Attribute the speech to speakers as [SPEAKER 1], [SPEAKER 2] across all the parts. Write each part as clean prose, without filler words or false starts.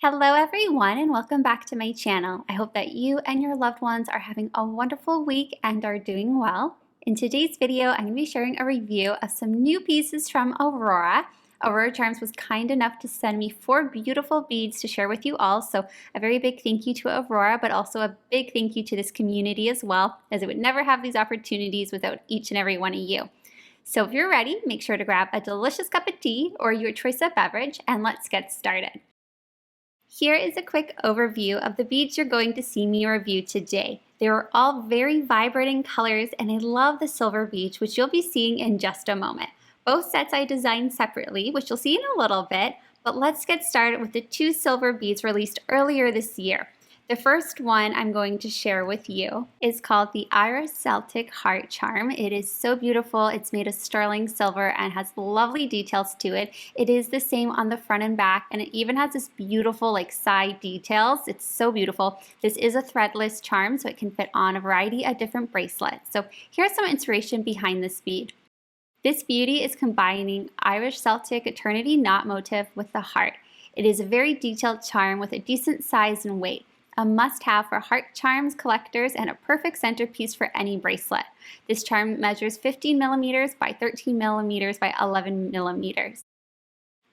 [SPEAKER 1] Hello everyone and welcome back to my channel. I hope that you and your loved ones are having a wonderful week and are doing well. In today's video, I'm going to be sharing a review of some new pieces from Aurora. Aurora Charms was kind enough to send me 4 beautiful beads to share with you all, so a very big thank you to Aurora, but also a big thank you to this community as well, as I would never have these opportunities without each and every one of you. So if you're ready, make sure to grab a delicious cup of tea or your choice of beverage, and let's get started. Here is a quick overview of the beads you're going to see me review today. They are all very vibrant in colors, and I love the silver bead, which you'll be seeing in just a moment. Both sets I designed separately, which you'll see in a little bit, but let's get started with the 2 silver beads released earlier this year. The first one I'm going to share with you is called the Irish Celtic Heart Charm. It is so beautiful. It's made of sterling silver and has lovely details to it. It is the same on the front and back, and it even has this beautiful side details. It's so beautiful. This is a threadless charm, so it can fit on a variety of different bracelets. So here's some inspiration behind this bead. This beauty is combining Irish Celtic eternity knot motif with the heart. It is a very detailed charm with a decent size and weight. A must-have for heart charms collectors and a perfect centerpiece for any bracelet. This charm measures 15 millimeters by 13 millimeters by 11 millimeters.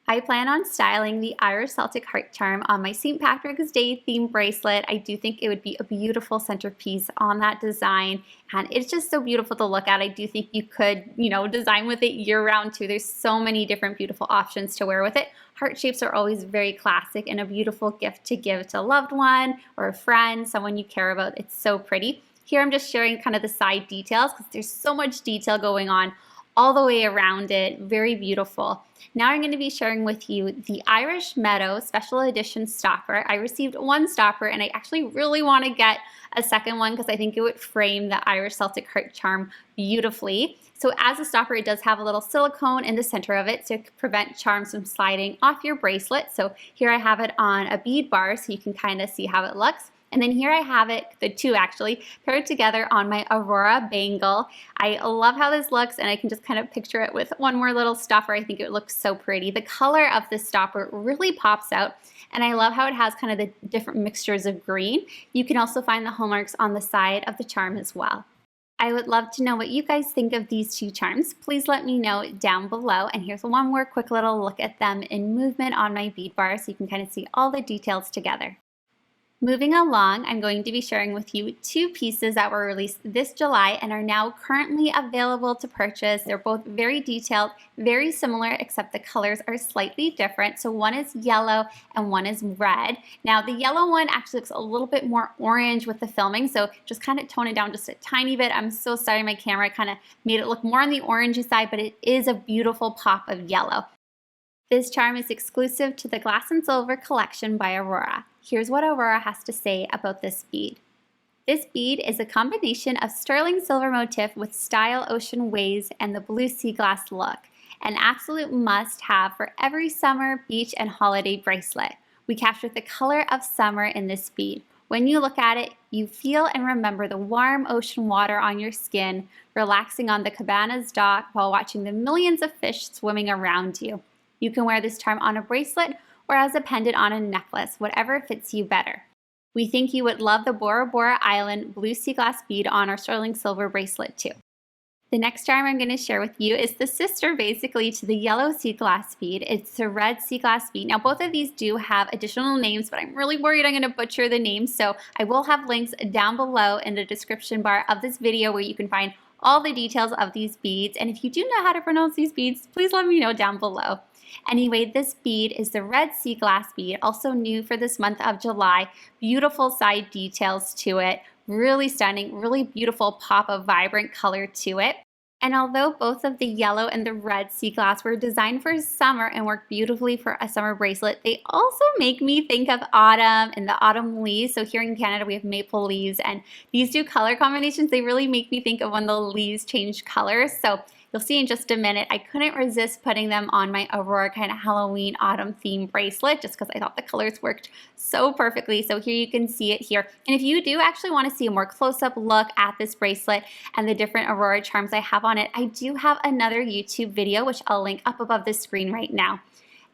[SPEAKER 1] I plan on styling the Irish Celtic Heart Charm on my St. Patrick's Day themed bracelet. I do think it would be a beautiful centerpiece on that design, and it's just so beautiful to look at. I do think you could, design with it year-round too. There's so many different beautiful options to wear with it. Heart shapes are always very classic and a beautiful gift to give to a loved one or a friend, someone you care about. It's so pretty. Here I'm just sharing kind of the side details because there's so much detail going on all the way around it. Very beautiful. Now I'm going to be sharing with you the Irish Meadow Special Edition Stopper. I received 1 stopper and I actually really want to get a second one because I think it would frame the Irish Celtic Heart Charm beautifully. So as a stopper, it does have a little silicone in the center of it to prevent charms from sliding off your bracelet. So here I have it on a bead bar so you can kind of see how it looks. And then here I have it, the 2 actually, paired together on my Aurora bangle. I love how this looks, and I can just kind of picture it with one more little stopper. I think it looks so pretty. The color of this stopper really pops out, and I love how it has kind of the different mixtures of green. You can also find the hallmarks on the side of the charm as well. I would love to know what you guys think of these 2 charms. Please let me know down below. And here's one more quick little look at them in movement on my bead bar so you can kind of see all the details together. Moving along, I'm going to be sharing with you 2 pieces that were released this July and are now currently available to purchase. They're both very detailed, very similar, except the colors are slightly different. So one is yellow and one is red. Now the yellow one actually looks a little bit more orange with the filming, so just kind of tone it down just a tiny bit. I'm so sorry, my camera kind of made it look more on the orangey side, but it is a beautiful pop of yellow. This charm is exclusive to the Glass and Silver collection by Aurora. Here's what Aurora has to say about this bead. This bead is a combination of sterling silver motif with style ocean waves and the blue sea glass look. An absolute must-have for every summer, beach, and holiday bracelet. We captured the color of summer in this bead. When you look at it, you feel and remember the warm ocean water on your skin, relaxing on the cabana's dock while watching the millions of fish swimming around you. You can wear this charm on a bracelet or as a pendant on a necklace, whatever fits you better. We think you would love the Bora Bora Island blue sea glass bead on our sterling silver bracelet too. The next charm I'm going to share with you is the sister basically to the yellow sea glass bead. It's the red sea glass bead. Now both of these do have additional names, but I'm really worried I'm going to butcher the names, so I will have links down below in the description bar of this video where you can find all the details of these beads. And if you do know how to pronounce these beads, please let me know down below. Anyway, this bead is the red sea glass bead, also new for this month of July. Beautiful side details to it, really stunning, really beautiful pop of vibrant color to it. And although both of the yellow and the red sea glass were designed for summer and work beautifully for a summer bracelet, they also make me think of autumn and the autumn leaves. So here in Canada, we have maple leaves, and these 2 color combinations, they really make me think of when the leaves change colors. So you'll see in just a minute, I couldn't resist putting them on my Aurora kind of Halloween autumn theme bracelet just because I thought the colors worked so perfectly. So here you can see it here. And if you do actually want to see a more close-up look at this bracelet and the different Aurora charms I have on it, I do have another YouTube video, which I'll link up above the screen right now.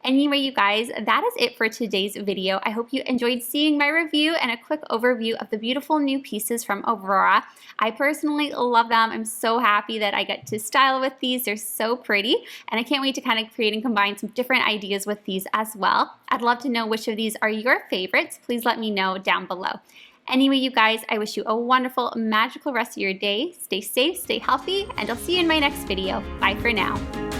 [SPEAKER 1] Anyway, you guys, that is it for today's video. I hope you enjoyed seeing my review and a quick overview of the beautiful new pieces from Aurora. I personally love them. I'm so happy that I get to style with these. They're so pretty, and I can't wait to kind of create and combine some different ideas with these as well. I'd love to know which of these are your favorites. Please let me know down below. Anyway, you guys, I wish you a wonderful, magical rest of your day. Stay safe, stay healthy, and I'll see you in my next video. Bye for now.